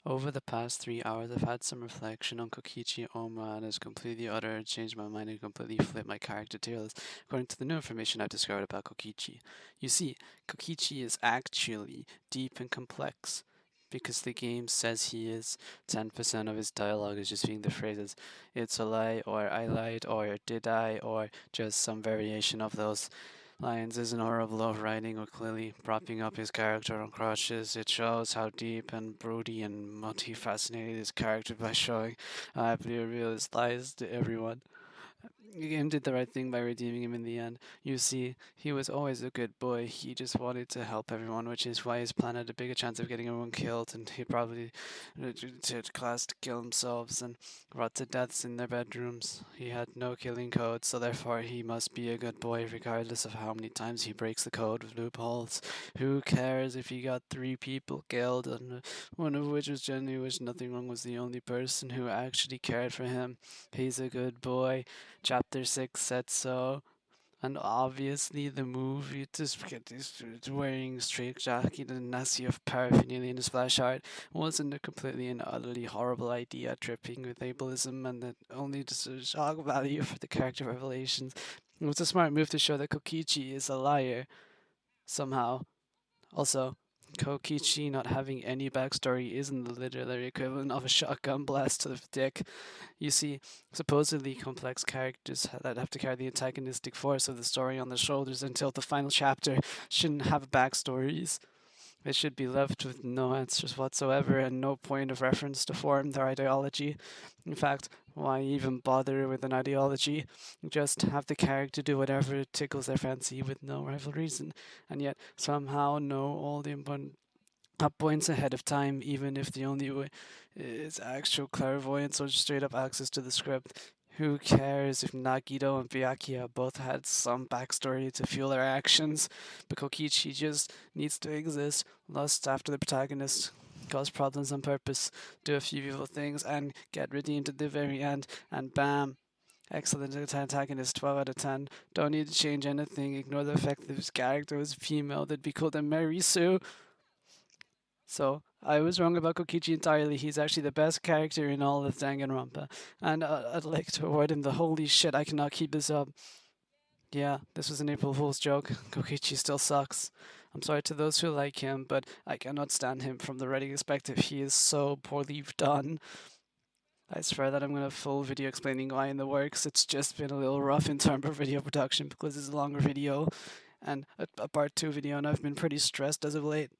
Over the past 3 hours, I've had some reflection on Kokichi Ouma and has completely uttered, changed my mind and completely flipped my character tails according to the new information I've discovered about Kokichi. You see, Kokichi is actually deep and complex because the game says he is. 10% of his dialogue is just being the phrases, it's a lie, or I lied, or did I, or just some variation of those. Lyons isn't horrible of writing or clearly propping up his character on crutches. It shows how deep and broody and multifaceted his character by showing how happily reveal his lies to everyone. The game did the right thing by redeeming him in the end. You see, he was always a good boy. He just wanted to help everyone, which is why his plan had a bigger chance of getting everyone killed, and he probably took class to kill themselves and brought to deaths in their bedrooms. He had no killing code, so therefore he must be a good boy regardless of how many times he breaks the code with loopholes. Who cares if he got 3 people killed, and one of which was Jenny, which nothing wrong was the only person who actually cared for him. He's a good boy. Chapter 6 said so. And obviously, the movie is wearing straight jacket and Nazi of paraphernalia in his flash art wasn't a completely and utterly horrible idea, tripping with ableism and that only just a shock value for the character revelations. It was a smart move to show that Kokichi is a liar somehow. Also, Kokichi not having any backstory isn't the literary equivalent of a shotgun blast to the dick. You see, supposedly complex characters that have to carry the antagonistic force of the story on their shoulders until the final chapter shouldn't have backstories. They should be left with no answers whatsoever and no point of reference to form their ideology. In fact, why even bother with an ideology? Just have the character do whatever tickles their fancy with no rival reason, and yet somehow know all the important points ahead of time, even if the only way is actual clairvoyance or straight up access to the script. Who cares if Nagito and Byakuya both had some backstory to fuel their actions? But Kokichi just needs to exist, lust after the protagonist, cause problems on purpose, do a few evil things, and get redeemed at the very end, and bam! Excellent antagonist, 12 out of 10. Don't need to change anything, ignore the fact that his character was female, that'd be called a Mary Sue. So I was wrong about Kokichi entirely. He's actually the best character in all of Danganronpa, and I'd like to award him the holy shit. I cannot keep this up. Yeah, this was an April Fool's joke. Kokichi still sucks. I'm sorry to those who like him, but I cannot stand him from the writing perspective. He is so poorly done. I swear that I'm going to have a full video explaining why in the works. It's just been a little rough in terms of video production because it's a longer video and a part 2 video, and I've been pretty stressed as of late.